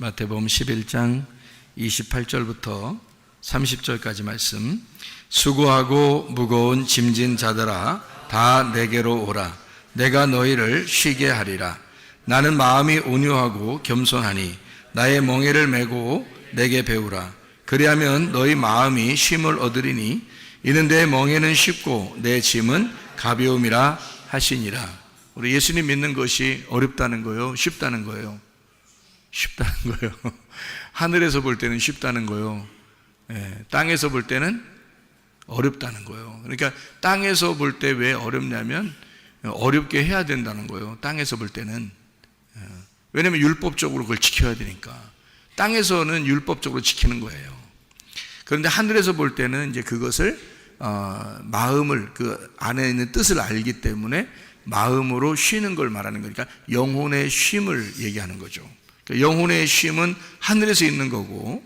마태복음 11장 28절부터 30절까지 말씀. 수고하고 무거운 짐진 자들아 다 내게로 오라. 내가 너희를 쉬게 하리라. 나는 마음이 온유하고 겸손하니 나의 멍에를 메고 내게 배우라. 그리하면 너희 마음이 쉼을 얻으리니 이는 내 멍에는 쉽고 내 짐은 가벼움이라 하시니라. 우리 예수님 믿는 것이 어렵다는 거예요? 쉽다는 거예요? 쉽다는 거예요. 하늘에서 볼 때는 쉽다는 거예요. 땅에서 볼 때는 어렵다는 거예요. 그러니까 땅에서 볼 때 왜 어렵냐면 어렵게 해야 된다는 거예요. 땅에서 볼 때는. 왜냐하면 율법적으로 그걸 지켜야 되니까. 땅에서는 율법적으로 지키는 거예요. 그런데 하늘에서 볼 때는 이제 그것을 마음을, 그 안에 있는 뜻을 알기 때문에 마음으로 쉬는 걸 말하는 거니까 영혼의 쉼을 얘기하는 거죠. 영혼의 쉼은 하늘에서 있는 거고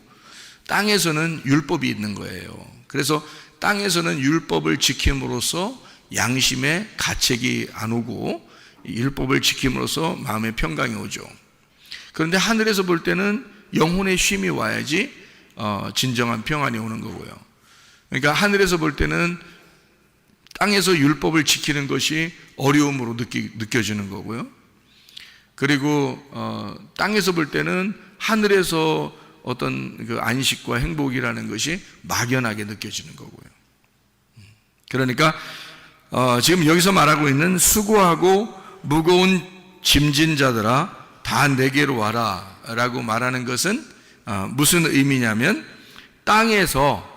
땅에서는 율법이 있는 거예요. 그래서 땅에서는 율법을 지킴으로써 양심에 가책이 안 오고 율법을 지킴으로써 마음의 평강이 오죠. 그런데 하늘에서 볼 때는 영혼의 쉼이 와야지 진정한 평안이 오는 거고요. 그러니까 하늘에서 볼 때는 땅에서 율법을 지키는 것이 어려움으로 느껴지는 거고요. 그리고 땅에서 볼 때는 하늘에서 어떤 그 안식과 행복이라는 것이 막연하게 느껴지는 거고요. 그러니까 지금 여기서 말하고 있는 수고하고 무거운 짐진 자들아 다 내게로 와라 라고 말하는 것은 무슨 의미냐면 땅에서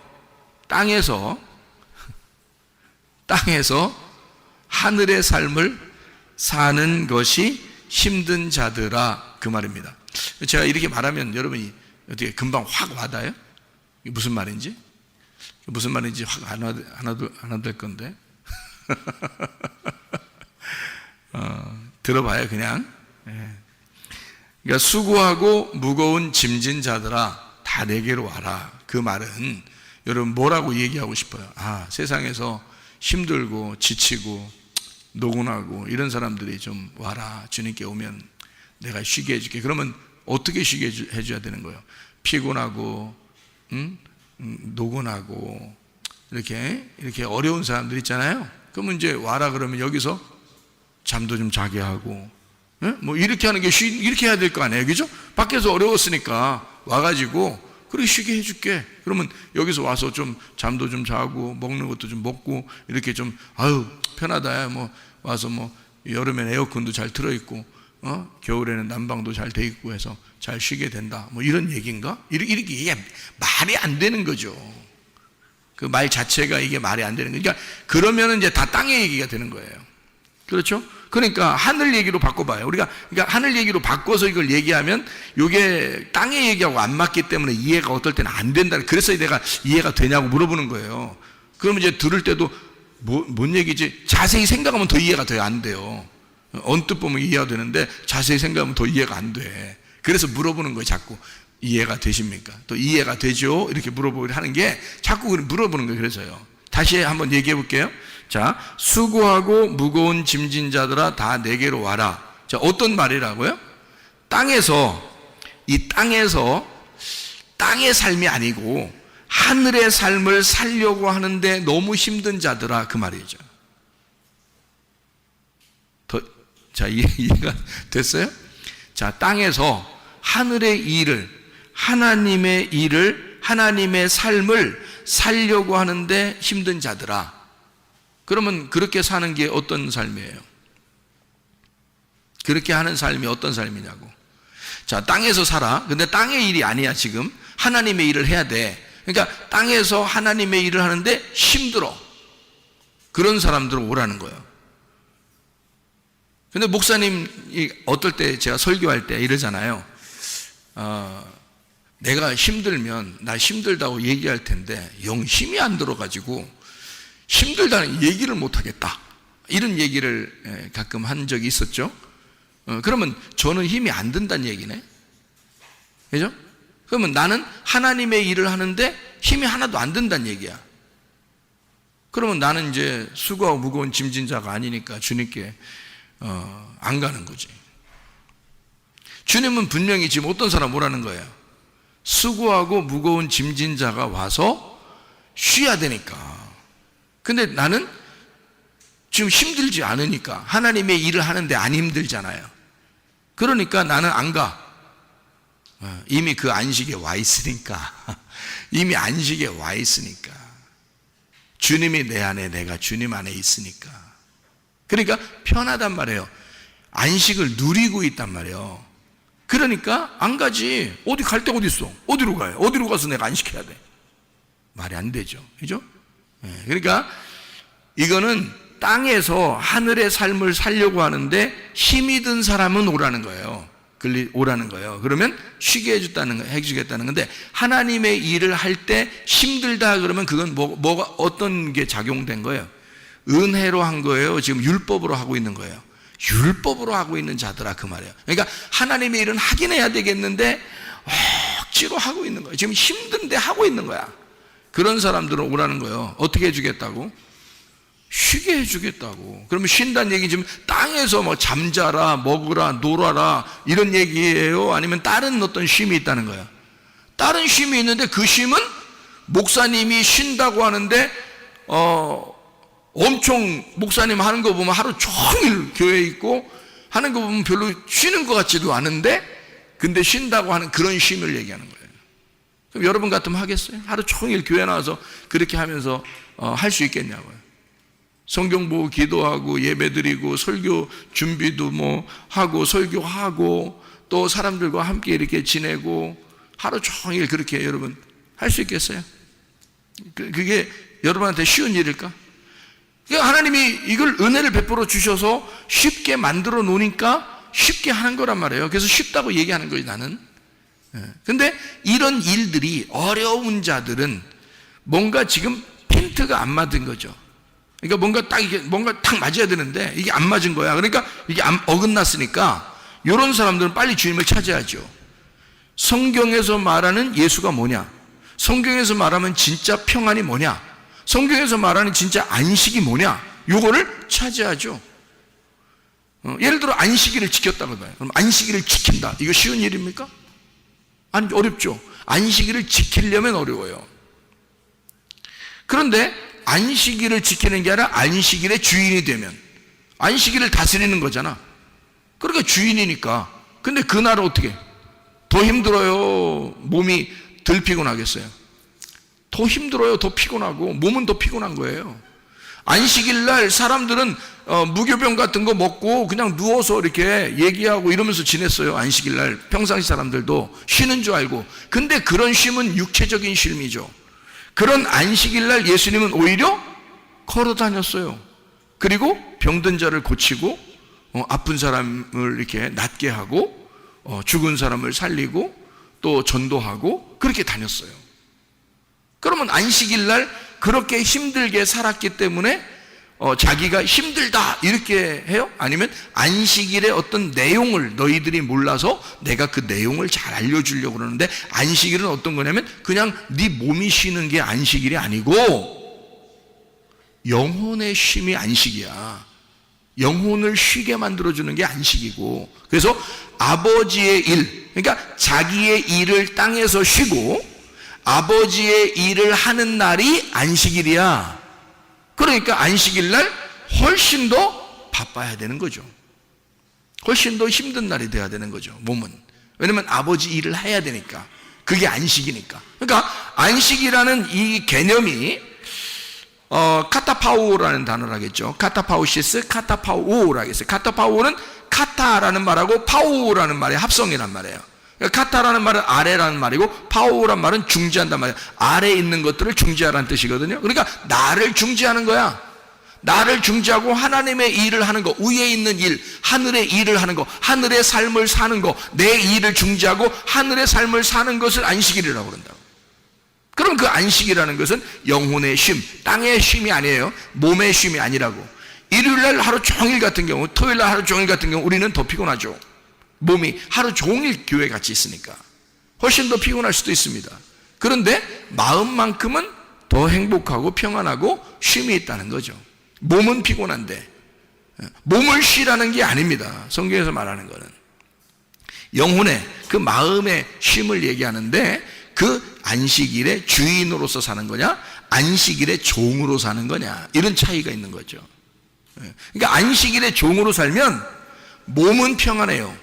하늘의 삶을 사는 것이 힘든 자들아, 그 말입니다. 제가 이렇게 말하면 여러분이 어떻게 금방 확 와닿아요? 이게 무슨 말인지? 무슨 말인지 확 안 와닿을 건데 들어봐요 그냥. 그러니까 수고하고 무거운 짐진 자들아 다 내게로 와라. 그 말은 여러분 뭐라고 얘기하고 싶어요? 세상에서 힘들고 지치고 노곤하고 이런 사람들이 좀 와라. 주님께 오면 내가 쉬게 해줄게. 그러면 어떻게 쉬게 해줘야 되는 거예요? 피곤하고 노곤하고 이렇게 어려운 사람들 있잖아요. 그러면 이제 와라 그러면 여기서 잠도 좀 자게 하고 뭐 이렇게 하는 게 이렇게 해야 될 거 아니에요, 그죠? 밖에서 어려웠으니까 와가지고 그렇게 쉬게 해줄게. 그러면 여기서 와서 좀 잠도 좀 자고 먹는 것도 좀 먹고 이렇게 좀 편하다. 뭐 와서 뭐 여름엔 에어컨도 잘 틀어 있고 겨울에는 난방도 잘 돼 있고 해서 잘 쉬게 된다. 뭐 이런 얘기인가? 이렇게 이게 말이 안 되는 거죠. 그 말 자체가 이게 말이 안 되는 거예요. 그러니까 그러면은 이제 다 땅의 얘기가 되는 거예요. 그렇죠? 그러니까 하늘 얘기로 바꿔봐요. 우리가 그러니까 하늘 얘기로 바꿔서 이걸 얘기하면 이게 땅의 얘기하고 안 맞기 때문에 이해가 어떨 때는 안 된다. 그래서 내가 이해가 되냐고 물어보는 거예요. 그러면 이제 들을 때도 뭔 얘기지? 자세히 생각하면 더 이해가 더 안 돼요. 언뜻 보면 이해가 되는데 자세히 생각하면 더 이해가 안 돼. 그래서 물어보는 거예요. 자꾸 이해가 되십니까? 또 이해가 되죠? 이렇게 물어보려 하는 게 자꾸 물어보는 거예요. 그래서요. 다시 한번 얘기해 볼게요. 자, 수고하고 무거운 짐진 자들아 다 내게로 와라. 자, 어떤 말이라고요? 이 땅에서 땅의 삶이 아니고 하늘의 삶을 살려고 하는데 너무 힘든 자들아, 그 말이죠. 자, 이해가 됐어요? 자, 땅에서 하늘의 일을, 하나님의 일을, 하나님의 삶을 살려고 하는데 힘든 자들아. 그러면 그렇게 사는 게 어떤 삶이에요? 그렇게 하는 삶이 어떤 삶이냐고. 자, 땅에서 살아. 근데 땅의 일이 아니야, 지금. 하나님의 일을 해야 돼. 그러니까 땅에서 하나님의 일을 하는데 힘들어. 그런 사람들 오라는 거예요. 근데 목사님이 어떨 때 제가 설교할 때 이러잖아요. 내가 힘들면 나 힘들다고 얘기할 텐데 영 힘이 안 들어가지고 힘들다는 얘기를 못 하겠다. 이런 얘기를 가끔 한 적이 있었죠. 그러면 저는 힘이 안 든다는 얘기네. 그죠? 그러면 나는 하나님의 일을 하는데 힘이 하나도 안 든다는 얘기야. 그러면 나는 이제 수고하고 무거운 짐진 자가 아니니까 주님께 안 가는 거지. 주님은 분명히 지금 어떤 사람 오라는 거예요? 수고하고 무거운 짐진 자가 와서 쉬어야 되니까. 근데 나는 지금 힘들지 않으니까, 하나님의 일을 하는데 안 힘들잖아요. 그러니까 나는 안 가. 이미 그 안식에 와 있으니까. 이미 안식에 와 있으니까. 주님이 내 안에, 내가 주님 안에 있으니까. 그러니까 편하단 말이에요. 안식을 누리고 있단 말이에요. 그러니까 안 가지. 어디 갈 데 어디 있어? 어디로 가요? 어디로 가서 내가 안식해야 돼? 말이 안 되죠. 그죠? 그러니까 이거는 땅에서 하늘의 삶을 살려고 하는데 힘이 든 사람은 오라는 거예요. 오라는 거예요. 그러면 쉬게 해주겠다는 건데, 하나님의 일을 할 때 힘들다 그러면 그건 뭐가 어떤 게 작용된 거예요? 은혜로 한 거예요? 지금 율법으로 하고 있는 거예요? 율법으로 하고 있는 자들아, 그 말이에요. 그러니까 하나님의 일은 하긴 해야 되겠는데 억지로 하고 있는 거예요. 지금 힘든데 하고 있는 거야. 그런 사람들은 오라는 거예요. 어떻게 해주겠다고? 쉬게 해주겠다고. 그러면 쉰다는 얘기 지금 땅에서 뭐 잠자라, 먹으라, 놀아라 이런 얘기예요? 아니면 다른 어떤 쉼이 있다는 거예요? 다른 쉼이 있는데, 그 쉼은 목사님이 쉰다고 하는데 엄청 목사님 하는 거 보면 하루 종일 교회에 있고 하는 거 보면 별로 쉬는 것 같지도 않은데, 근데 쉰다고 하는 그런 쉼을 얘기하는 거예요. 그럼 여러분 같으면 하겠어요? 하루 종일 교회 나와서 그렇게 하면서 할 수 있겠냐고요. 성경 보고 기도하고 예배드리고 설교 준비도 뭐 하고 설교하고 또 사람들과 함께 이렇게 지내고 하루 종일 그렇게 여러분 할 수 있겠어요? 그게 여러분한테 쉬운 일일까? 그러니까 하나님이 이걸 은혜를 베풀어 주셔서 쉽게 만들어 놓으니까 쉽게 하는 거란 말이에요. 그래서 쉽다고 얘기하는 거예요, 나는. 근데 이런 일들이 어려운 자들은 뭔가 지금 핀트가 안 맞은 거죠. 그러니까 뭔가 딱 맞아야 되는데 이게 안 맞은 거야. 그러니까 이게 어긋났으니까 이런 사람들은 빨리 주님을 찾아야죠. 성경에서 말하는 예수가 뭐냐? 성경에서 말하면 진짜 평안이 뭐냐? 성경에서 말하는 진짜 안식이 뭐냐? 요거를 찾아야죠. 예를 들어 안식일을 지켰다고 봐요. 그럼 안식일을 지킨다. 이거 쉬운 일입니까? 아니, 어렵죠. 안식일을 지키려면 어려워요. 그런데 안식일을 지키는 게 아니라 안식일의 주인이 되면, 안식일을 다스리는 거잖아. 그러니까 주인이니까. 근데 그날은 어떻게? 더 힘들어요? 몸이 덜 피곤하겠어요? 더 힘들어요? 더 피곤하고 몸은 더 피곤한 거예요. 안식일 날 사람들은 무교병 같은 거 먹고 그냥 누워서 이렇게 얘기하고 이러면서 지냈어요. 안식일 날 평상시 사람들도 쉬는 줄 알고. 근데 그런 쉼은 육체적인 쉼이죠. 그런 안식일 날 예수님은 오히려 걸어 다녔어요. 그리고 병든 자를 고치고 아픈 사람을 이렇게 낫게 하고 죽은 사람을 살리고 또 전도하고 그렇게 다녔어요. 그러면 안식일 날 그렇게 힘들게 살았기 때문에 자기가 힘들다 이렇게 해요? 아니면 안식일의 어떤 내용을 너희들이 몰라서 내가 그 내용을 잘 알려주려고 그러는데, 안식일은 어떤 거냐면 그냥 네 몸이 쉬는 게 안식일이 아니고 영혼의 쉼이 안식이야. 영혼을 쉬게 만들어주는 게 안식이고, 그래서 아버지의 일, 그러니까 자기의 일을 땅에서 쉬고 아버지의 일을 하는 날이 안식일이야. 그러니까 안식일 날 훨씬 더 바빠야 되는 거죠. 훨씬 더 힘든 날이 돼야 되는 거죠, 몸은. 왜냐면 아버지 일을 해야 되니까. 그게 안식이니까. 그러니까 안식이라는 이 개념이 카타파오라는 단어를 하겠죠. 카타파오시스, 카타파오라고 하겠어요. 카타파오는 카타라는 말하고 파오라는 말의 합성이란 말이에요. 카타라는 말은 아래라는 말이고 파오란 말은 중지한단 말이에요. 아래에 있는 것들을 중지하라는 뜻이거든요. 그러니까 나를 중지하는 거야. 나를 중지하고 하나님의 일을 하는 거, 위에 있는 일, 하늘의 일을 하는 거, 하늘의 삶을 사는 거, 내 일을 중지하고 하늘의 삶을 사는 것을 안식일이라고 그런다고. 그럼 그 안식이라는 것은 영혼의 쉼, 땅의 쉼이 아니에요. 몸의 쉼이 아니라고. 일요일날 하루 종일 같은 경우, 토요일날 하루 종일 같은 경우 우리는 더 피곤하죠. 몸이 하루 종일 교회 같이 있으니까 훨씬 더 피곤할 수도 있습니다. 그런데 마음만큼은 더 행복하고 평안하고 쉼이 있다는 거죠. 몸은 피곤한데 몸을 쉬라는 게 아닙니다. 성경에서 말하는 거는 영혼의 그 마음의 쉼을 얘기하는데, 그 안식일의 주인으로서 사는 거냐, 안식일의 종으로 사는 거냐, 이런 차이가 있는 거죠. 그러니까 안식일의 종으로 살면 몸은 평안해요.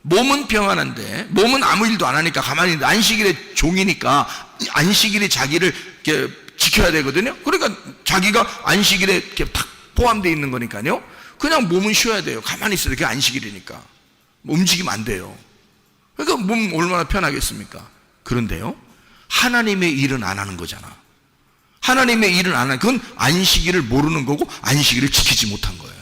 몸은 평안한데, 몸은 아무 일도 안 하니까 가만히 있는데, 안식일의 종이니까 안식일이 자기를 이렇게 지켜야 되거든요. 그러니까 자기가 안식일에 이렇게 탁 포함되어 있는 거니까요. 그냥 몸은 쉬어야 돼요. 가만히 있어야 돼. 그게 안식일이니까. 움직이면 안 돼요. 그러니까 몸 얼마나 편하겠습니까? 그런데요, 하나님의 일은 안 하는 거잖아. 하나님의 일은 안 하는, 그건 안식일을 모르는 거고 안식일을 지키지 못한 거예요.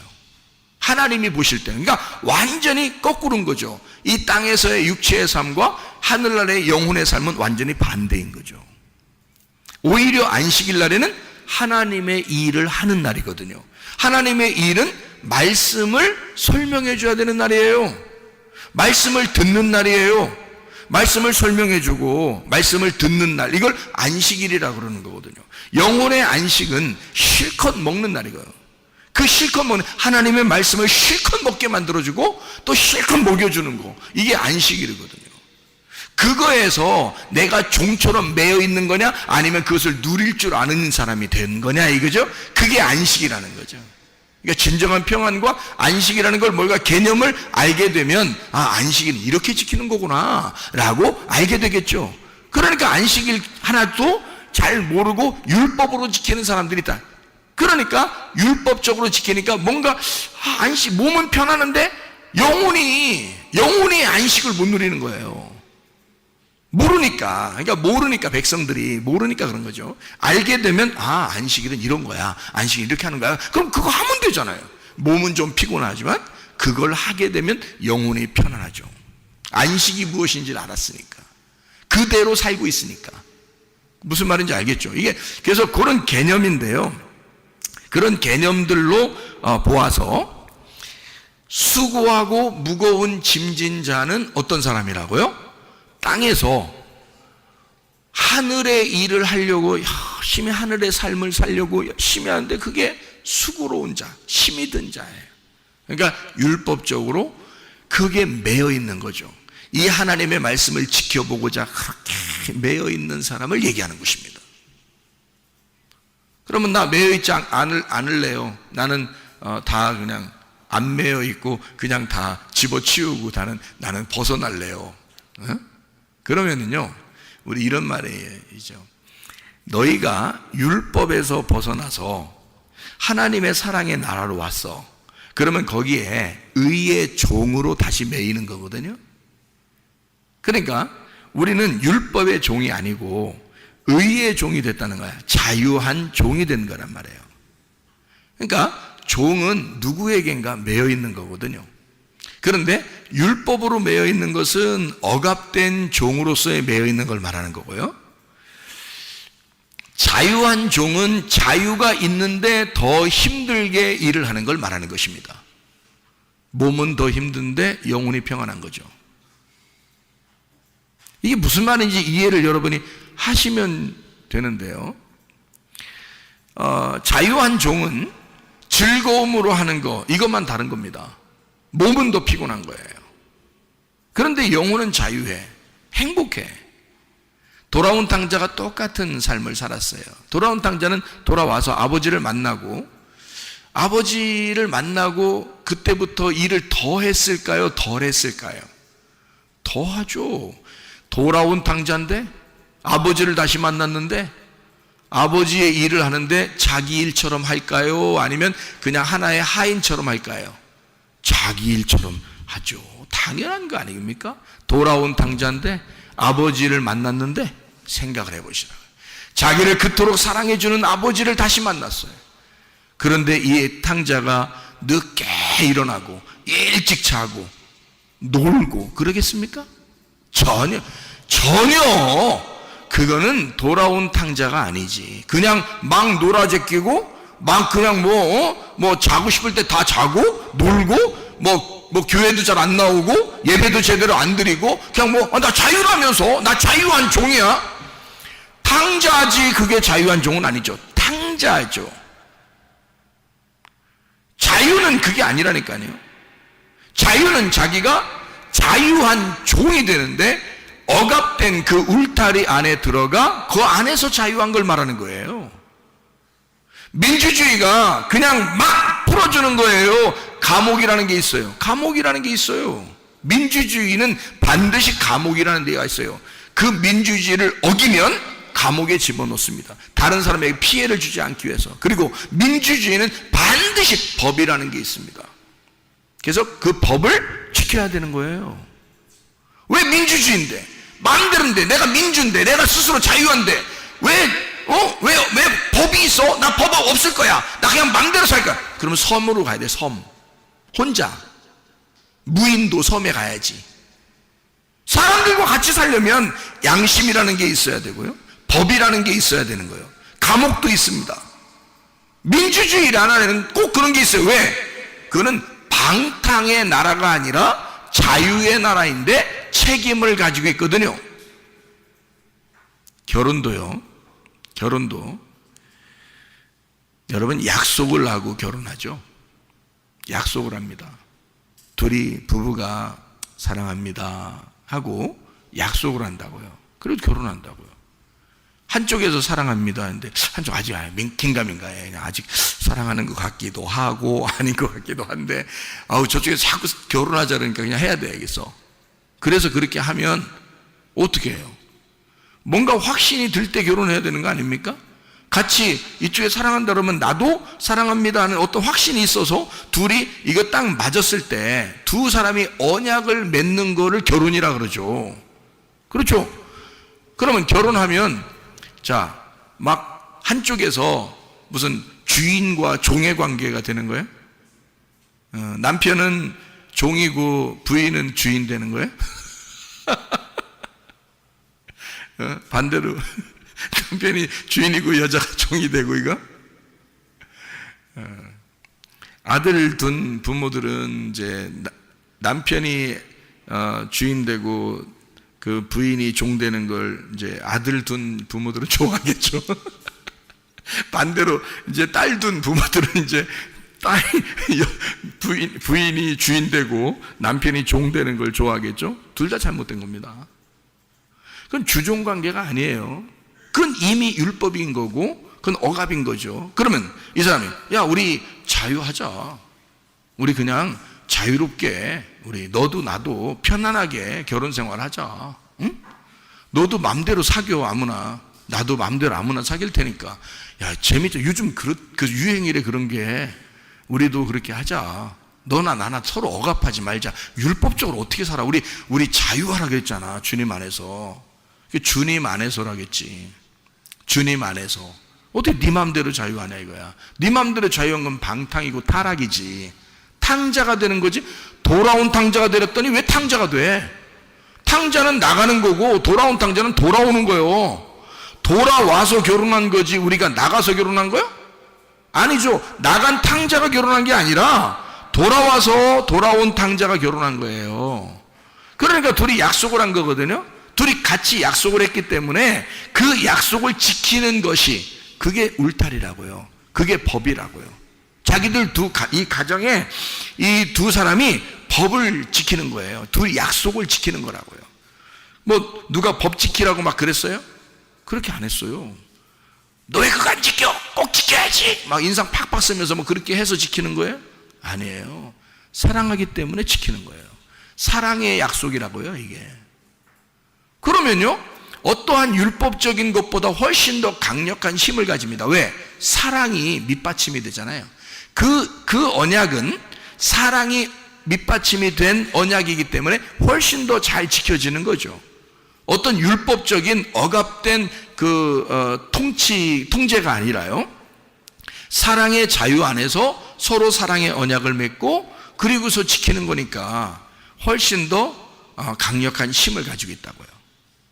하나님이 보실 때는, 그러니까 완전히 거꾸로인 거죠. 이 땅에서의 육체의 삶과 하늘나라의 영혼의 삶은 완전히 반대인 거죠. 오히려 안식일 날에는 하나님의 일을 하는 날이거든요. 하나님의 일은 말씀을 설명해 줘야 되는 날이에요. 말씀을 듣는 날이에요. 말씀을 설명해 주고 말씀을 듣는 날, 이걸 안식일이라고 그러는 거거든요. 영혼의 안식은 실컷 먹는 날이고요. 그 실컷 먹는, 하나님의 말씀을 실컷 먹게 만들어주고 또 실컷 먹여주는 거, 이게 안식일이거든요. 그거에서 내가 종처럼 매여 있는 거냐, 아니면 그것을 누릴 줄 아는 사람이 된 거냐, 이거죠. 그게 안식이라는 거죠. 그러니까 진정한 평안과 안식이라는 걸, 뭔가 개념을 알게 되면, 아, 안식일은 이렇게 지키는 거구나 라고 알게 되겠죠. 그러니까 안식일 하나도 잘 모르고 율법으로 지키는 사람들이 있다. 그러니까 율법적으로 지키니까 뭔가 안식, 몸은 편하는데 영혼이 안식을 못 누리는 거예요. 모르니까. 그러니까 모르니까, 백성들이 모르니까 그런 거죠. 알게 되면, 아, 안식일은 이런 거야, 안식일 이렇게 하는 거야, 그럼 그거 하면 되잖아요. 몸은 좀 피곤하지만 그걸 하게 되면 영혼이 편안하죠. 안식이 무엇인지를 알았으니까, 그대로 살고 있으니까. 무슨 말인지 알겠죠? 이게 그래서 그런 개념인데요, 그런 개념들로 보아서 수고하고 무거운 짐진 자는 어떤 사람이라고요? 땅에서 하늘의 일을 하려고 열심히 하늘의 삶을 살려고 열심히 하는데, 그게 수고로운 자, 힘이 든 자예요. 그러니까 율법적으로 그게 매여 있는 거죠. 이 하나님의 말씀을 지켜보고자 그렇게 매여 있는 사람을 얘기하는 것입니다. 그러면 나 매여 있지 않을래요. 나는 다 그냥 안 매여 있고 그냥 다 집어치우고 나는 벗어날래요. 그러면은요, 우리 이런 말이죠. 너희가 율법에서 벗어나서 하나님의 사랑의 나라로 왔어. 그러면 거기에 의의 종으로 다시 매이는 거거든요. 그러니까 우리는 율법의 종이 아니고 의의 종이 됐다는 거야. 자유한 종이 된 거란 말이에요. 그러니까 종은 누구에겐가 매여 있는 거거든요. 그런데 율법으로 매여 있는 것은 억압된 종으로서의 매여 있는 걸 말하는 거고요. 자유한 종은 자유가 있는데 더 힘들게 일을 하는 걸 말하는 것입니다. 몸은 더 힘든데 영혼이 평안한 거죠. 이게 무슨 말인지 이해를 여러분이 하시면 되는데요. 자유한 종은 즐거움으로 하는 거, 이것만 다른 겁니다. 몸은 더 피곤한 거예요. 그런데 영혼은 자유해, 행복해. 돌아온 탕자가 똑같은 삶을 살았어요. 돌아온 탕자는 돌아와서 아버지를 만나고 그때부터 일을 더 했을까요, 덜 했을까요? 더 하죠. 돌아온 탕자인데 아버지를 다시 만났는데 아버지의 일을 하는데 자기 일처럼 할까요, 아니면 그냥 하나의 하인처럼 할까요? 자기 일처럼 하죠. 당연한 거 아닙니까? 돌아온 탕자인데 아버지를 만났는데, 생각을 해보시라고요. 자기를 그토록 사랑해주는 아버지를 다시 만났어요. 그런데 이 탕자가 늦게 일어나고 일찍 자고 놀고 그러겠습니까? 전혀 그거는 돌아온 탕자가 아니지. 그냥 막 놀아제끼고 막 그냥 뭐 자고 싶을 때 다 자고 놀고 뭐 교회도 잘 안 나오고 예배도 제대로 안 드리고 그냥 나 자유라면서, 나 자유한 종이야. 탕자지, 그게 자유한 종은 아니죠. 탕자죠. 자유는 그게 아니라니까요. 자유는 자기가 자유한 종이 되는데 억압된 그 울타리 안에 들어가 그 안에서 자유한 걸 말하는 거예요. 민주주의가 그냥 막 풀어주는 거예요. 감옥이라는 게 있어요. 감옥이라는 게 있어요. 민주주의는 반드시 감옥이라는 데가 있어요. 그 민주주의를 어기면 감옥에 집어넣습니다. 다른 사람에게 피해를 주지 않기 위해서. 그리고 민주주의는 반드시 법이라는 게 있습니다. 그래서 그 법을 지켜야 되는 거예요. 왜 민주주의인데, 마음대로인데, 내가 민주인데, 내가 스스로 자유한데 왜 법이 있어? 나 법 없을 거야. 나 그냥 마음대로 살 거야. 그러면 섬으로 가야 돼. 섬. 혼자 무인도 섬에 가야지. 사람들과 같이 살려면 양심이라는 게 있어야 되고요, 법이라는 게 있어야 되는 거예요. 감옥도 있습니다. 민주주의라는 꼭 그런 게 있어요. 왜? 그거는 방탕의 나라가 아니라 자유의 나라인데 책임을 가지고 있거든요. 결혼도요. 결혼도 여러분 약속을 하고 결혼하죠. 약속을 합니다. 둘이 부부가 사랑합니다 하고 약속을 한다고요. 그래도 결혼한다고요. 한쪽에서 사랑합니다 하는데 한쪽 아직 긴가민가해. 그냥 아직 사랑하는 것 같기도 하고 아닌 것 같기도 한데 저쪽에서 자꾸 결혼하자 그러니까 그냥 해야 되겠어. 그래서 그렇게 하면 어떻게 해요? 뭔가 확신이 들 때 결혼해야 되는 거 아닙니까? 같이 이쪽에 사랑한다 그러면 나도 사랑합니다 하는 어떤 확신이 있어서 둘이 이거 딱 맞았을 때 두 사람이 언약을 맺는 거를 결혼이라 그러죠. 그렇죠? 그러면 결혼하면 자, 막 한쪽에서 무슨 주인과 종의 관계가 되는 거예요? 남편은 종이고 부인은 주인 되는 거예요? 반대로 남편이 주인이고 여자가 종이 되고 이거? 아들 둔 부모들은 이제 남편이 주인 되고 그 부인이 종 되는 걸 이제 아들 둔 부모들은 좋아하겠죠. 반대로 이제 딸 둔 부모들은 이제 부인이 주인 되고 남편이 종 되는 걸 좋아하겠죠. 둘 다 잘못된 겁니다. 그건 주종 관계가 아니에요. 그건 이미 율법인 거고 그건 억압인 거죠. 그러면 이 사람이 야 우리 자유하자. 우리 그냥 자유롭게 우리 너도 나도 편안하게 결혼 생활하자. 응? 너도 맘대로 사겨 아무나. 나도 맘대로 아무나 사귈 테니까. 야 재밌죠. 요즘 그 유행이래 그런 게. 우리도 그렇게 하자. 너나 나나 서로 억압하지 말자. 율법적으로 어떻게 살아? 우리 자유하라 그랬잖아. 주님 안에서. 주님 안에서라겠지. 주님 안에서. 어떻게 네 맘대로 자유하냐 이거야. 네 맘대로 자유한 건 방탕이고 타락이지. 탕자가 되는 거지. 돌아온 탕자가 되렸더니 왜 탕자가 돼? 탕자는 나가는 거고 돌아온 탕자는 돌아오는 거예요. 돌아와서 결혼한 거지 우리가 나가서 결혼한 거야? 아니죠. 나간 탕자가 결혼한 게 아니라 돌아와서 돌아온 탕자가 결혼한 거예요. 그러니까 둘이 약속을 한 거거든요. 둘이 같이 약속을 했기 때문에 그 약속을 지키는 것이 그게 울타리라고요. 그게 법이라고요. 자기들 이 가정에 이 두 사람이 법을 지키는 거예요. 둘이 약속을 지키는 거라고요. 뭐 누가 법 지키라고 막 그랬어요? 그렇게 안 했어요. 너 왜 그거 안 지켜? 꼭 지켜야지. 막 인상 팍팍 쓰면서 뭐 그렇게 해서 지키는 거예요? 아니에요. 사랑하기 때문에 지키는 거예요. 사랑의 약속이라고요, 이게. 그러면요, 어떠한 율법적인 것보다 훨씬 더 강력한 힘을 가집니다. 왜? 사랑이 밑받침이 되잖아요. 그 언약은 사랑이 밑받침이 된 언약이기 때문에 훨씬 더 잘 지켜지는 거죠. 어떤 율법적인 억압된 통제가 아니라요. 사랑의 자유 안에서 서로 사랑의 언약을 맺고 그리고서 지키는 거니까 훨씬 더 강력한 힘을 가지고 있다고요.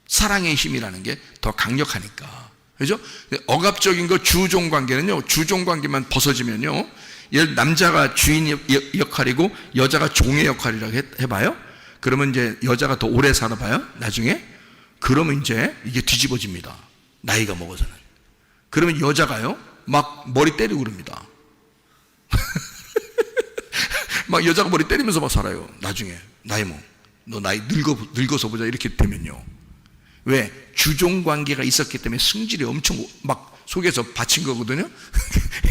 사랑의 힘이라는 게 더 강력하니까. 그죠? 억압적인 거 주종 관계는요. 주종 관계만 벗어지면요. 남자가 주인 역할이고 여자가 종의 역할이라고 해봐요. 그러면 이제 여자가 더 오래 살아봐요. 나중에. 그러면 이제 이게 뒤집어집니다. 나이가 먹어서는. 그러면 여자가요. 막 머리 때리고 그럽니다. 막 여자가 머리 때리면서 막 살아요. 나중에. 나이 너 나이 늙어서 보자 이렇게 되면요. 왜? 주종 관계가 있었기 때문에 승질이 엄청 막 속에서 받친 거거든요.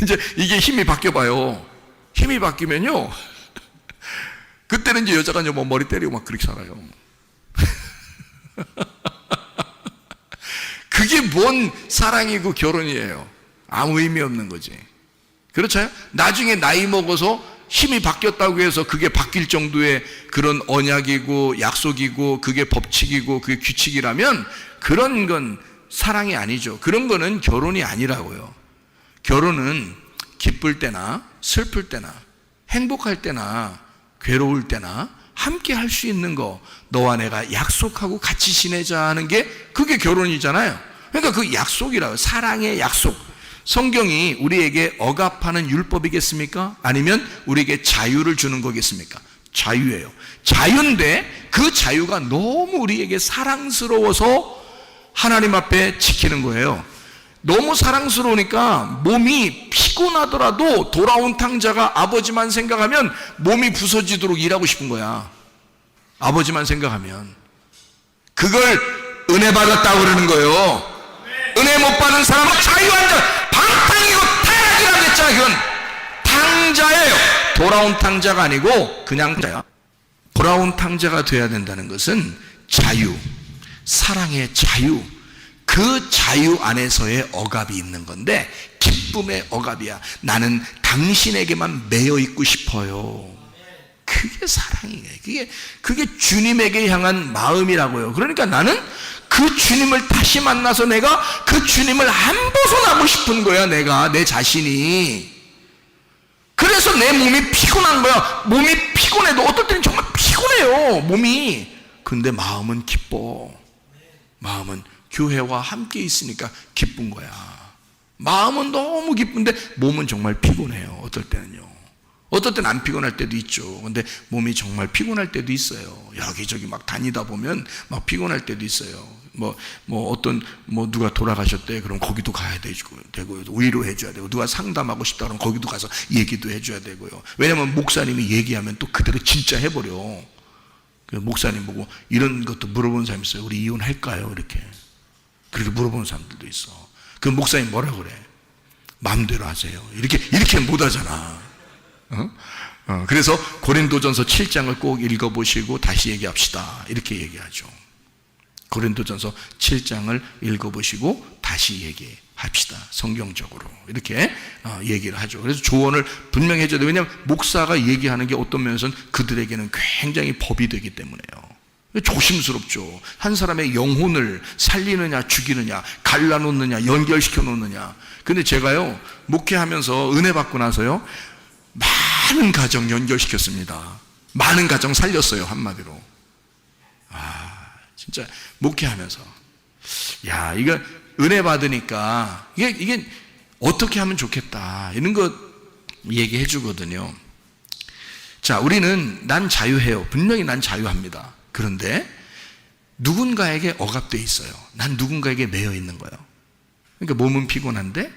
이제 이게 힘이 바뀌어봐요. 힘이 바뀌면요. 그때는 이제 여자가 이제 뭐 머리 때리고 막 그렇게 살아요. 그게 뭔 사랑이고 결혼이에요. 아무 의미 없는 거지. 그렇죠? 나중에 나이 먹어서 힘이 바뀌었다고 해서 그게 바뀔 정도의 그런 언약이고 약속이고 그게 법칙이고 그게 규칙이라면 그런 건 사랑이 아니죠. 그런 거는 결혼이 아니라고요. 결혼은 기쁠 때나 슬플 때나 행복할 때나 괴로울 때나 함께 할 수 있는 거, 너와 내가 약속하고 같이 지내자 하는 게 그게 결혼이잖아요. 그러니까 그 약속이라고, 사랑의 약속. 성경이 우리에게 억압하는 율법이겠습니까? 아니면 우리에게 자유를 주는 거겠습니까? 자유예요. 자유인데 그 자유가 너무 우리에게 사랑스러워서 하나님 앞에 지키는 거예요. 너무 사랑스러우니까 몸이 피곤하더라도 돌아온 탕자가 아버지만 생각하면 몸이 부서지도록 일하고 싶은 거야. 아버지만 생각하면. 그걸 은혜 받았다고 그러는 거예요. 은혜 못 받은 사람은 자유한 자, 방탕이고 타락이라고 했잖아. 그건 탕자예요. 돌아온 탕자가 아니고 그냥 탕자야. 돌아온 탕자가 돼야 된다는 것은 자유, 사랑의 자유, 그 자유 안에서의 억압이 있는 건데 기쁨의 억압이야. 나는 당신에게만 매여 있고 싶어요. 그게 사랑이에요. 그게 주님에게 향한 마음이라고요. 그러니까 나는 그 주님을 다시 만나서 내가 그 주님을 안 벗어나고 싶은 거야. 내가 내 자신이. 그래서 내 몸이 피곤한 거야. 몸이 피곤해도 어떨 때는 정말 피곤해요, 몸이. 근데 마음은 기뻐. 마음은 교회와 함께 있으니까 기쁜 거야. 마음은 너무 기쁜데 몸은 정말 피곤해요. 어떨 때는요. 어떨 때는 안 피곤할 때도 있죠. 근데 몸이 정말 피곤할 때도 있어요. 여기저기 막 다니다 보면 막 피곤할 때도 있어요. 누가 돌아가셨대. 그럼 거기도 가야 되고요. 위로해 줘야 되고, 누가 상담하고 싶다 그러면 거기도 가서 얘기도 해 줘야 되고요. 왜냐면 목사님이 얘기하면 또 그대로 진짜 해버려. 목사님 보고 이런 것도 물어보는 사람이 있어요. 우리 이혼할까요? 이렇게. 그렇게 물어보는 사람들도 있어. 그 목사님 뭐라 그래? 마음대로 하세요. 이렇게 못 하잖아. 그래서 고린도전서 7장을 꼭 읽어보시고 다시 얘기합시다. 이렇게 얘기하죠. 고린도전서 7장을 읽어보시고 다시 얘기합시다. 성경적으로. 이렇게 얘기를 하죠. 그래서 조언을 분명히 해줘야 돼요. 왜냐하면 목사가 얘기하는 게 어떤 면에서는 그들에게는 굉장히 법이 되기 때문에요. 조심스럽죠. 한 사람의 영혼을 살리느냐 죽이느냐, 갈라놓느냐 연결시켜 놓느냐. 근데 제가요 목회하면서 은혜 받고 나서요 많은 가정 연결시켰습니다. 많은 가정 살렸어요. 한마디로. 진짜 목회하면서 야, 이거 은혜 받으니까 이게 어떻게 하면 좋겠다 이런 거 얘기해 주거든요. 자, 우리는 난 자유해요. 분명히 난 자유합니다. 그런데 누군가에게 억압돼 있어요. 난 누군가에게 매여 있는 거예요. 그러니까 몸은 피곤한데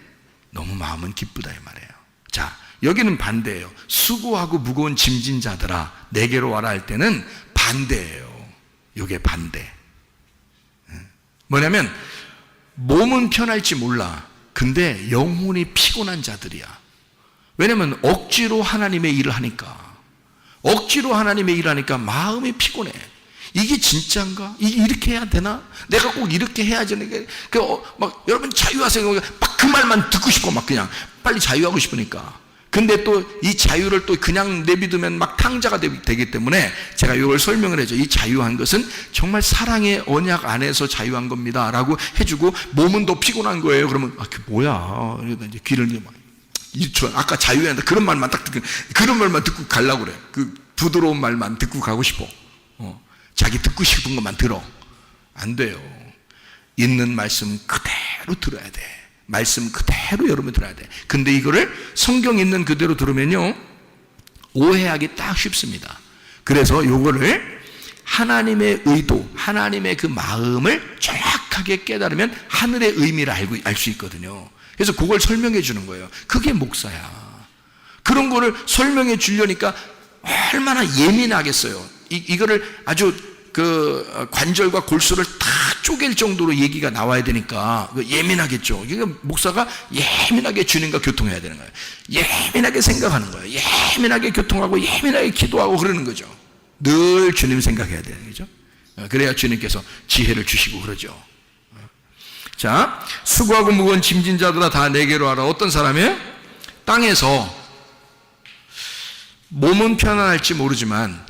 너무 마음은 기쁘다 이 말이에요. 자, 여기는 반대예요. 수고하고 무거운 짐진 자들아 내게로 와라 할 때는 반대예요. 이게 반대. 뭐냐면 몸은 편할지 몰라. 근데 영혼이 피곤한 자들이야. 왜냐면 억지로 하나님의 일을 하니까. 억지로 하나님의 일을 하니까 마음이 피곤해. 이게 진짜인가? 이렇게 해야 되나? 내가 꼭 이렇게 해야지. 막 여러분 자유하세요. 막 그 말만 듣고 싶고 막 그냥 빨리 자유하고 싶으니까. 근데 또 이 자유를 또 그냥 내비두면 막 탕자가 되기 때문에 제가 이걸 설명을 해줘. 이 자유한 것은 정말 사랑의 언약 안에서 자유한 겁니다 라고 해주고, 몸은 더 피곤한 거예요. 그러면 그게 뭐야? 이러다 이제 귀를 막 아까 자유한다 그런 말만 딱 듣고, 그런 말만 듣고 가려고 그래. 그 부드러운 말만 듣고 가고 싶어. 자기 듣고 싶은 것만 들어. 안 돼요. 있는 말씀 그대로 들어야 돼. 말씀 그대로 여러분 들어야 돼. 근데 이거를 성경 있는 그대로 들으면요 오해하기 딱 쉽습니다. 그래서 요거를 하나님의 의도, 하나님의 그 마음을 정확하게 깨달으면 하늘의 의미를 알 수 있거든요. 그래서 그걸 설명해 주는 거예요. 그게 목사야. 그런 거를 설명해 주려니까 얼마나 예민하겠어요. 이거를 아주 그 관절과 골수를 다 쪼갤 정도로 얘기가 나와야 되니까 예민하겠죠. 그러니까 목사가 예민하게 주님과 교통해야 되는 거예요. 예민하게 생각하는 거예요. 예민하게 교통하고 예민하게 기도하고 그러는 거죠. 늘 주님 생각해야 되는 거죠. 그래야 주님께서 지혜를 주시고 그러죠. 자, 수고하고 무거운 짐진 자들아 다 내게로 와라. 어떤 사람이에요? 땅에서 몸은 편안할지 모르지만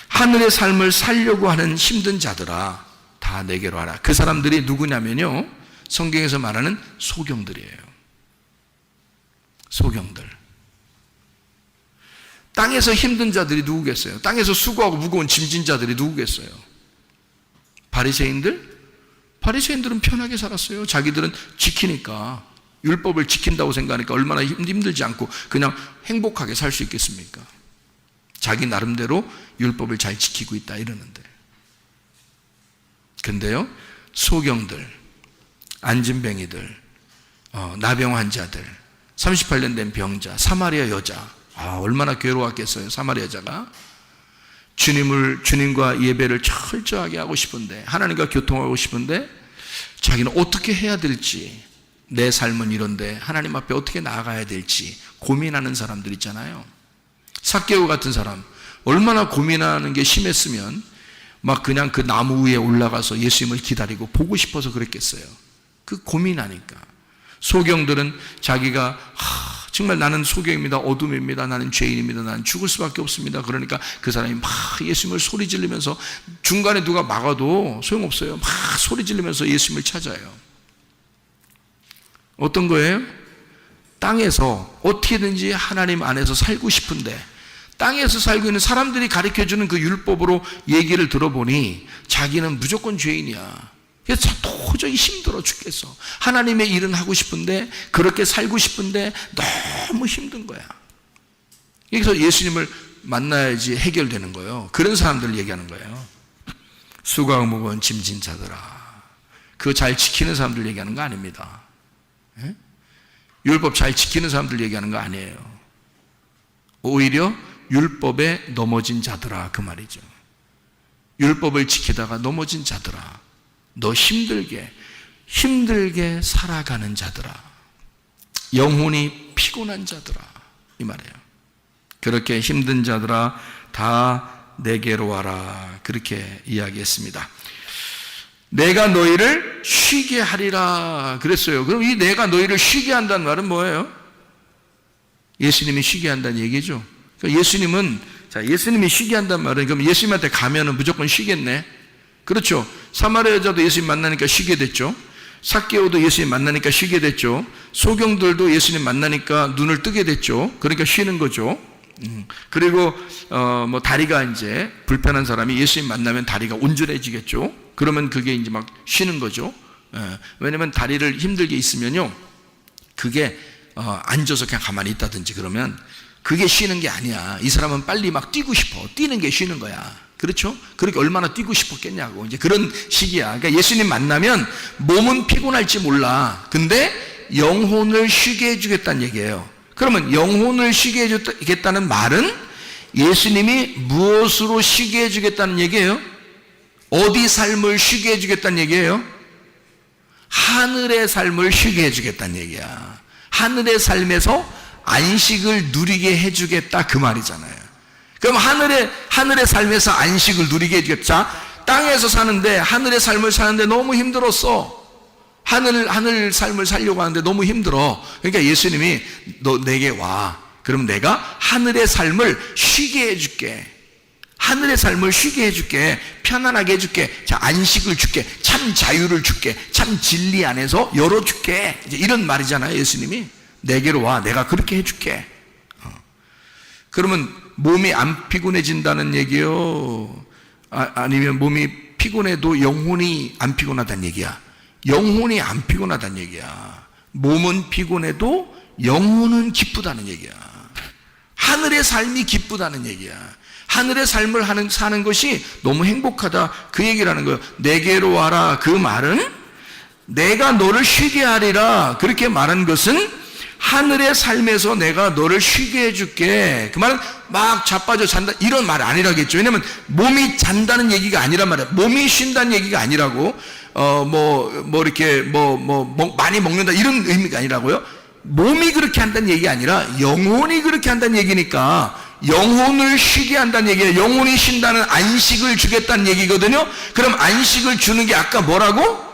하늘의 삶을 살려고 하는 힘든 자들아 다 내게로 와라. 그 사람들이 누구냐면요, 성경에서 말하는 소경들이에요. 소경들. 땅에서 힘든 자들이 누구겠어요? 땅에서 수고하고 무거운 짐진 자들이 누구겠어요? 바리새인들? 바리새인들은 편하게 살았어요. 자기들은 지키니까, 율법을 지킨다고 생각하니까 얼마나 힘들지 않고 그냥 행복하게 살 수 있겠습니까? 자기 나름대로 율법을 잘 지키고 있다 이러는데. 근데요, 소경들, 안진뱅이들, 나병 환자들, 38년 된 병자, 사마리아 여자, 얼마나 괴로웠겠어요. 사마리아 여자가 주님과 예배를 철저하게 하고 싶은데, 하나님과 교통하고 싶은데 자기는 어떻게 해야 될지, 내 삶은 이런데 하나님 앞에 어떻게 나아가야 될지 고민하는 사람들 있잖아요. 삭개오 같은 사람, 얼마나 고민하는 게 심했으면 막 그냥 그 나무 위에 올라가서 예수님을 기다리고 보고 싶어서 그랬겠어요. 그 고민하니까. 소경들은 자기가 정말 나는 소경입니다, 어둠입니다, 나는 죄인입니다, 나는 죽을 수밖에 없습니다. 그러니까 그 사람이 막 예수님을 소리 지르면서, 중간에 누가 막아도 소용없어요. 막 소리 지르면서 예수님을 찾아요. 어떤 거예요? 땅에서 어떻게든지 하나님 안에서 살고 싶은데, 땅에서 살고 있는 사람들이 가르쳐주는 그 율법으로 얘기를 들어보니 자기는 무조건 죄인이야. 그래서 도저히 힘들어 죽겠어. 하나님의 일은 하고 싶은데, 그렇게 살고 싶은데 너무 힘든 거야. 그래서 예수님을 만나야지 해결되는 거예요. 그런 사람들을 얘기하는 거예요. 수고하고 무거운 짐진 자들아. 그거 잘 지키는 사람들 얘기하는 거 아닙니다. 예? 율법 잘 지키는 사람들 얘기하는 거 아니에요. 오히려 율법에 넘어진 자들아, 그 말이죠. 율법을 지키다가 넘어진 자들아, 너 힘들게 살아가는 자들아, 영혼이 피곤한 자들아, 이 말이에요. 그렇게 힘든 자들아 다 내게로 와라, 그렇게 이야기했습니다. 내가 너희를 쉬게 하리라 그랬어요. 그럼 이 내가 너희를 쉬게 한다는 말은 뭐예요? 예수님이 쉬게 한다는 얘기죠. 그러니까 예수님이 쉬게 한다는 말은, 그럼 예수님한테 가면은 무조건 쉬겠네. 그렇죠. 사마리아 여자도 예수님 만나니까 쉬게 됐죠. 삭개오도 예수님 만나니까 쉬게 됐죠. 소경들도 예수님 만나니까 눈을 뜨게 됐죠. 그러니까 쉬는 거죠. 그리고 다리가 이제 불편한 사람이 예수님 만나면 다리가 온전해지겠죠. 그러면 그게 이제 막 쉬는 거죠. 왜냐면 다리를 힘들게 있으면요, 그게 앉아서 그냥 가만히 있다든지 그러면 그게 쉬는 게 아니야. 이 사람은 빨리 막 뛰고 싶어. 뛰는 게 쉬는 거야. 그렇죠? 그렇게 얼마나 뛰고 싶었겠냐고. 이제 그런 시기야. 그러니까 예수님 만나면 몸은 피곤할지 몰라. 근데 영혼을 쉬게 해주겠다는 얘기예요. 그러면 영혼을 쉬게 해주겠다는 말은 예수님이 무엇으로 쉬게 해주겠다는 얘기예요? 어디 삶을 쉬게 해주겠다는 얘기예요? 하늘의 삶을 쉬게 해주겠다는 얘기야. 하늘의 삶에서 안식을 누리게 해주겠다, 그 말이잖아요. 그럼 하늘의 삶에서 안식을 누리게 해주겠다. 땅에서 사는데, 하늘의 삶을 사는데 너무 힘들었어. 하늘 삶을 살려고 하는데 너무 힘들어. 그러니까 예수님이 너 내게 와. 그럼 내가 하늘의 삶을 쉬게 해줄게. 하늘의 삶을 쉬게 해줄게. 편안하게 해줄게. 자, 안식을 줄게. 참 자유를 줄게. 참 진리 안에서 열어줄게. 이제 이런 말이잖아요, 예수님이. 내게로 와. 내가 그렇게 해줄게. 그러면 몸이 안 피곤해진다는 얘기요? 아니면 몸이 피곤해도 영혼이 안 피곤하다는 얘기야? 영혼이 안 피곤하다는 얘기야. 몸은 피곤해도 영혼은 기쁘다는 얘기야. 하늘의 삶이 기쁘다는 얘기야. 하늘의 삶을 사는 것이 너무 행복하다, 그 얘기를 하는 거예요. 내게로 와라, 그 말은 내가 너를 쉬게 하리라, 그렇게 말한 것은 하늘의 삶에서 내가 너를 쉬게 해줄게. 그 말은 막 자빠져 잔다 이런 말 아니라겠죠. 왜냐면 몸이 잔다는 얘기가 아니란 말이야. 몸이 쉰다는 얘기가 아니라고. 이렇게 많이 먹는다 이런 의미가 아니라고요. 몸이 그렇게 한다는 얘기가 아니라 영혼이 그렇게 한다는 얘기니까 영혼을 쉬게 한다는 얘기예요. 영혼이 쉰다는 안식을 주겠다는 얘기거든요. 그럼 안식을 주는 게 아까 뭐라고?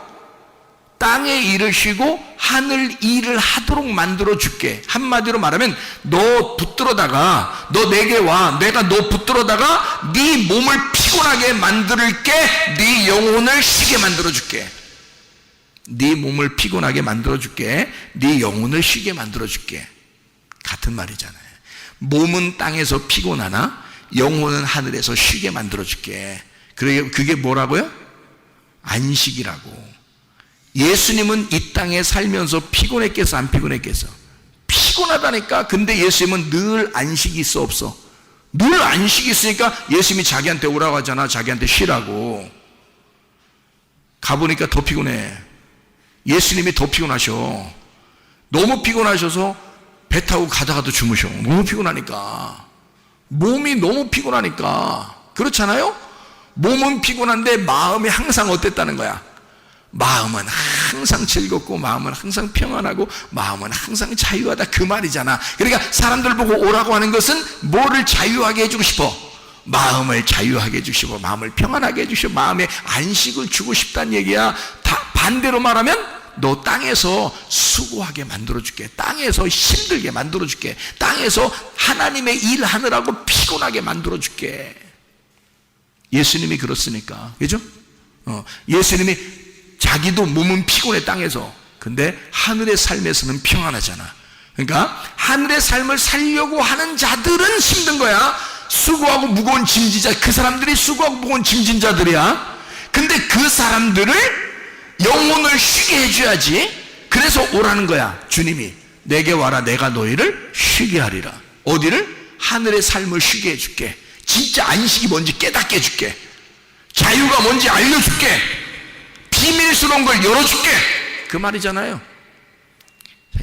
땅의 일을 쉬고 하늘 일을 하도록 만들어 줄게. 한마디로 말하면 너 붙들어다가 너 내게 와. 내가 너 붙들어다가 네 몸을 피곤하게 만들게. 네 영혼을 쉬게 만들어 줄게. 네 몸을 피곤하게 만들어 줄게. 네 영혼을 쉬게 만들어 줄게. 같은 말이잖아요. 몸은 땅에서 피곤하나 영혼은 하늘에서 쉬게 만들어 줄게. 그게 뭐라고요? 안식이라고. 예수님은 이 땅에 살면서 피곤했겠어, 안 피곤했겠어? 피곤하다니까. 근데 예수님은 늘 안식이 있어, 없어? 늘 안식이 있으니까 예수님이 자기한테 오라고 하잖아. 자기한테 쉬라고. 가보니까 더 피곤해. 예수님이 더 피곤하셔. 너무 피곤하셔서 배 타고 가다가도 주무셔. 너무 피곤하니까. 몸이 너무 피곤하니까. 그렇잖아요? 몸은 피곤한데 마음이 항상 어땠다는 거야? 마음은 항상 즐겁고 마음은 항상 평안하고 마음은 항상 자유하다 그 말이잖아. 그러니까 사람들 보고 오라고 하는 것은 뭐를 자유하게 해주고 싶어? 마음을 자유하게 해주시고 마음을 평안하게 해주시고 마음에 안식을 주고 싶다는 얘기야. 반대로 말하면 너 땅에서 수고하게 만들어줄게. 땅에서 힘들게 만들어줄게. 땅에서 하나님의 일하느라고 피곤하게 만들어줄게. 예수님이 그렇으니까. 그죠? 예수님이 자기도 몸은 피곤해 땅에서. 근데 하늘의 삶에서는 평안하잖아. 그러니까 하늘의 삶을 살려고 하는 자들은 힘든 거야. 수고하고 무거운 짐진자, 그 사람들이 수고하고 무거운 짐진자들이야. 근데 그 사람들을 영혼을 쉬게 해줘야지. 그래서 오라는 거야. 주님이 내게 와라. 내가 너희를 쉬게 하리라. 어디를? 하늘의 삶을 쉬게 해줄게. 진짜 안식이 뭔지 깨닫게 해줄게. 자유가 뭔지 알려줄게. 비밀스러운 걸 열어줄게. 그 말이잖아요.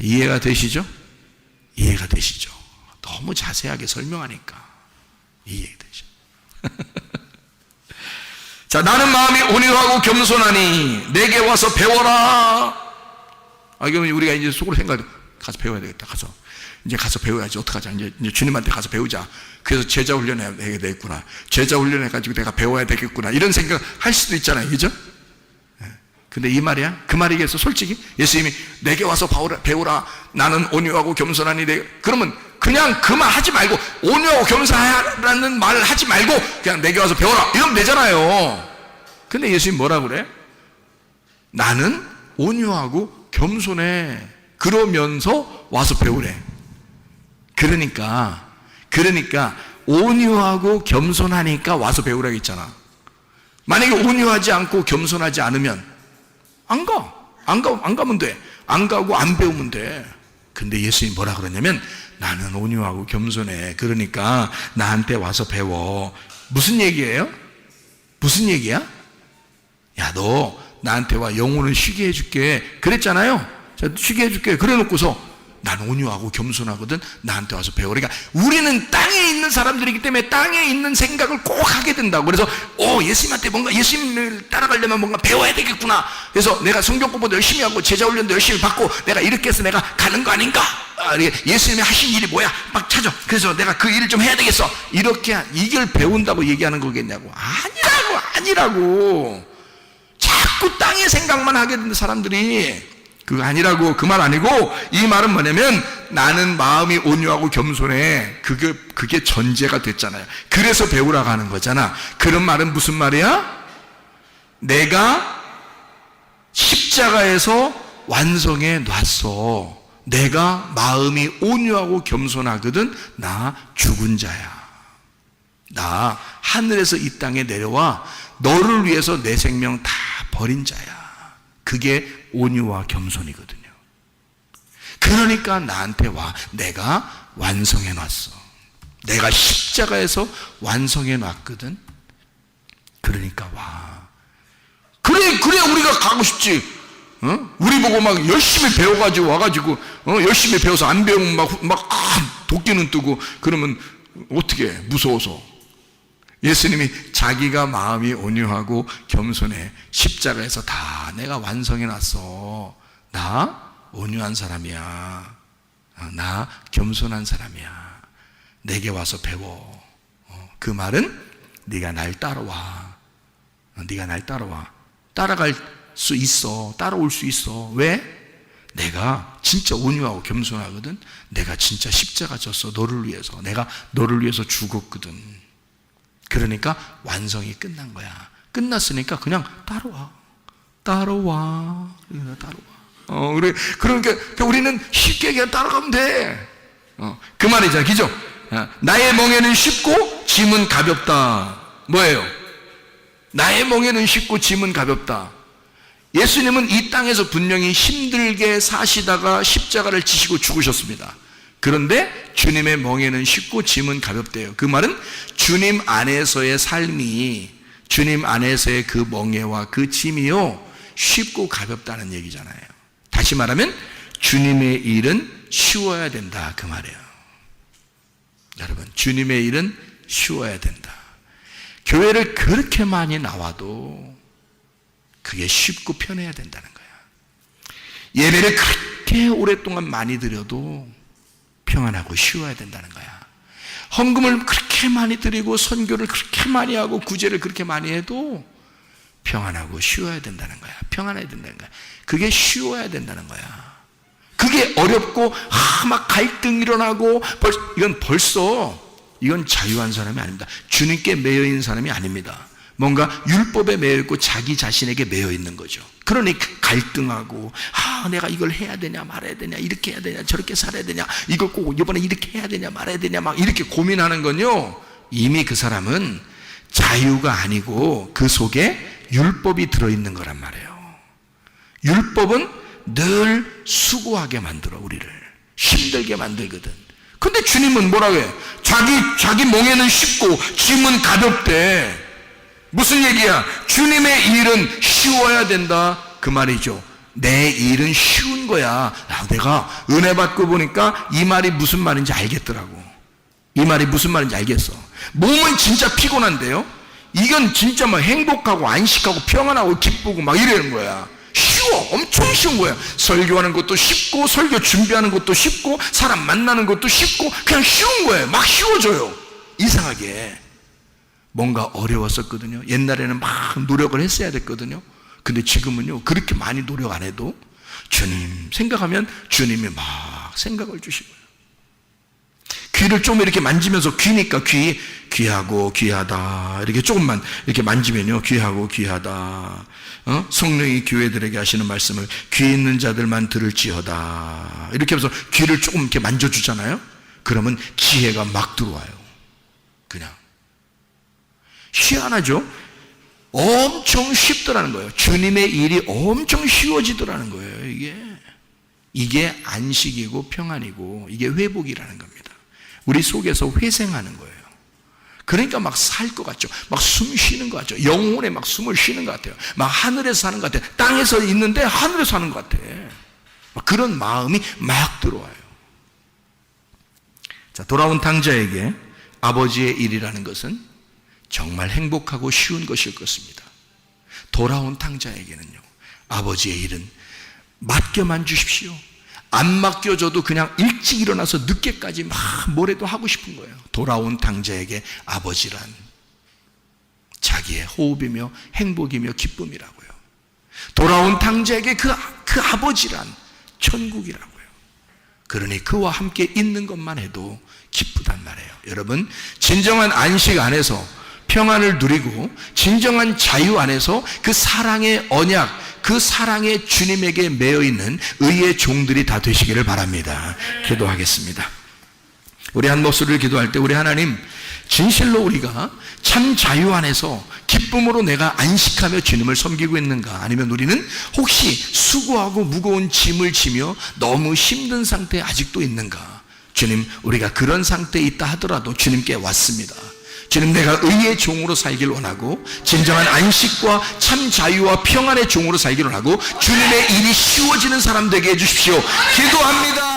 이해가 되시죠? 이해가 되시죠? 너무 자세하게 설명하니까 이해가 되죠. 자, 나는 마음이 온유하고 겸손하니 내게 와서 배워라. 그러면 우리가 이제 속으로 생각해, 가서 배워야 되겠다. 이제 가서 배워야지. 어떡하자. 이제 주님한테 가서 배우자. 그래서 제자 훈련해야 되겠구나. 제자 훈련해가지고 내가 배워야 되겠구나. 이런 생각 할 수도 있잖아요. 그죠? 근데 이 말이야? 그 말이겠어? 솔직히? 예수님이 내게 와서 배우라. 나는 온유하고 겸손하니 그러면 그냥 그 말 하지 말고 온유하고 겸손하라는 말을 하지 말고 그냥 내게 와서 배워라. 이러면 되잖아요. 근데 예수님 뭐라 그래? 나는 온유하고 겸손해. 그러면서 와서 배우래. 그러니까 온유하고 겸손하니까 와서 배우라고 했잖아. 만약에 온유하지 않고 겸손하지 않으면 안 가면 돼. 안 가고 안 배우면 돼. 근데 예수님이 뭐라 그러냐면 나는 온유하고 겸손해. 그러니까 나한테 와서 배워. 무슨 얘기예요? 무슨 얘기야? 야, 너 나한테 와. 영혼을 쉬게 해줄게. 그랬잖아요. 자, 쉬게 해줄게. 그래 놓고서 난 온유하고 겸손하거든. 나한테 와서 배워. 그러니까 우리는 땅에 있는 사람들이기 때문에 땅에 있는 생각을 꼭 하게 된다고. 그래서 예수님한테 뭔가 예수님을 따라가려면 뭔가 배워야 되겠구나. 그래서 내가 성경 공부도 열심히 하고 제자 훈련도 열심히 받고 내가 이렇게 해서 내가 가는 거 아닌가? 예수님이 하신 일이 뭐야? 막 찾아. 그래서 내가 그 일을 좀 해야 되겠어. 이렇게 이걸 배운다고 얘기하는 거겠냐고. 아니라고. 자꾸 땅의 생각만 하게 되는 사람들이. 그거 아니라고. 그 말 아니고 이 말은 뭐냐면 나는 마음이 온유하고 겸손해. 그게 전제가 됐잖아요. 그래서 배우라고 하는 거잖아. 그런 말은 무슨 말이야? 내가 십자가에서 완성해 놨어. 내가 마음이 온유하고 겸손하거든. 나 죽은 자야. 나 하늘에서 이 땅에 내려와 너를 위해서 내 생명 다 버린 자야. 그게 온유와 겸손이거든요. 그러니까 나한테 와. 내가 완성해 놨어. 내가 십자가에서 완성해 놨거든. 그러니까 와. 그래 우리가 가고 싶지. 우리 보고 막 열심히 배워가지고 와가지고 열심히 배워서 안 배우면 막 도끼는 뜨고 그러면 어떻게 무서워서. 예수님이 자기가 마음이 온유하고 겸손해 십자가에서 다 내가 완성해놨어. 나 온유한 사람이야. 나 겸손한 사람이야. 내게 와서 배워. 그 말은 네가 날 따라와. 네가 날 따라와. 따라갈 수 있어. 따라올 수 있어. 왜? 내가 진짜 온유하고 겸손하거든. 내가 진짜 십자가 졌어. 너를 위해서. 내가 너를 위해서 죽었거든. 그러니까 완성이 끝난 거야. 끝났으니까 그냥 따라와. 따라와. 그러니까 우리는 쉽게 그냥 따라가면 돼. 그 말이잖아. 그죠? 나의 멍에는 쉽고 짐은 가볍다. 뭐예요? 나의 멍에는 쉽고 짐은 가볍다. 예수님은 이 땅에서 분명히 힘들게 사시다가 십자가를 지시고 죽으셨습니다. 그런데 주님의 멍에는 쉽고 짐은 가볍대요. 그 말은 주님 안에서의 삶이, 주님 안에서의 그 멍에와 그 짐이요 쉽고 가볍다는 얘기잖아요. 다시 말하면 주님의 일은 쉬워야 된다, 그 말이에요. 여러분, 주님의 일은 쉬워야 된다. 교회를 그렇게 많이 나와도 그게 쉽고 편해야 된다는 거야. 예배를 그렇게 오랫동안 많이 드려도 평안하고 쉬워야 된다는 거야. 헌금을 그렇게 많이 드리고 선교를 그렇게 많이 하고 구제를 그렇게 많이 해도 평안하고 쉬워야 된다는 거야. 평안해야 된다는 거야. 그게 쉬워야 된다는 거야. 그게 어렵고 막 갈등 일어나고 이건 자유한 사람이 아닙니다. 주님께 매여 있는 사람이 아닙니다. 뭔가 율법에 매여 있고 자기 자신에게 매여 있는 거죠. 그러니 갈등하고 내가 이걸 해야 되냐 말아야 되냐, 이렇게 해야 되냐 저렇게 살아야 되냐, 이걸 꼭 이번에 이렇게 해야 되냐 말아야 되냐 막 이렇게 고민하는 건요, 이미 그 사람은 자유가 아니고 그 속에 율법이 들어있는 거란 말이에요. 율법은 늘 수고하게 만들어. 우리를 힘들게 만들거든. 근데 주님은 뭐라고 해요? 자기 멍에는 쉽고 짐은 가볍대. 무슨 얘기야? 주님의 일은 쉬워야 된다, 그 말이죠. 내 일은 쉬운 거야. 내가 은혜 받고 보니까 이 말이 무슨 말인지 알겠더라고. 이 말이 무슨 말인지 알겠어. 몸은 진짜 피곤한데요, 이건 진짜 막 행복하고 안식하고 평안하고 기쁘고 막 이러는 거야. 쉬워. 엄청 쉬운 거야. 설교하는 것도 쉽고 설교 준비하는 것도 쉽고 사람 만나는 것도 쉽고 그냥 쉬운 거예요. 막 쉬워져요. 이상하게 뭔가 어려웠었거든요. 옛날에는 막 노력을 했어야 됐거든요. 근데 지금은요, 그렇게 많이 노력 안 해도 주님 생각하면 주님이 막 생각을 주시고요. 귀를 좀 이렇게 만지면서, 귀니까 귀하고 귀하다 이렇게 조금만 이렇게 만지면요, 귀하고 귀하다. 성령이 교회들에게 하시는 말씀을 귀 있는 자들만 들을지어다 이렇게 하면서 귀를 조금 이렇게 만져주잖아요. 그러면 지혜가 막 들어와요. 그냥 희한하죠? 엄청 쉽더라는 거예요. 주님의 일이 엄청 쉬워지더라는 거예요. 이게 안식이고 평안이고 이게 회복이라는 겁니다. 우리 속에서 회생하는 거예요. 그러니까 막 살 것 같죠. 막 숨 쉬는 것 같죠. 영혼에 막 숨을 쉬는 것 같아요. 막 하늘에서 사는 것 같아요. 땅에서 있는데 하늘에서 사는 것 같아. 막 그런 마음이 막 들어와요. 자, 돌아온 탕자에게 아버지의 일이라는 것은 정말 행복하고 쉬운 것일 것입니다. 돌아온 탕자에게는요, 아버지의 일은 맡겨만 주십시오. 안 맡겨줘도 그냥 일찍 일어나서 늦게까지 막 뭐래도 하고 싶은 거예요. 돌아온 탕자에게 아버지란 자기의 호흡이며 행복이며 기쁨이라고요. 돌아온 탕자에게 그 아버지란 천국이라고요. 그러니 그와 함께 있는 것만 해도 기쁘단 말이에요. 여러분, 진정한 안식 안에서 평안을 누리고 진정한 자유 안에서 그 사랑의 언약, 그 사랑의 주님에게 매여있는 의의 종들이 다 되시기를 바랍니다. 기도하겠습니다. 우리 한 목소리를 기도할 때, 우리 하나님, 진실로 우리가 참 자유 안에서 기쁨으로 내가 안식하며 주님을 섬기고 있는가? 아니면 우리는 혹시 수고하고 무거운 짐을 지며 너무 힘든 상태에 아직도 있는가? 주님, 우리가 그런 상태에 있다 하더라도 주님께 왔습니다. 주님, 내가 의의 종으로 살길 원하고 진정한 안식과 참 자유와 평안의 종으로 살길 원하고 주님의 일이 쉬워지는 사람 되게 해주십시오. 기도합니다.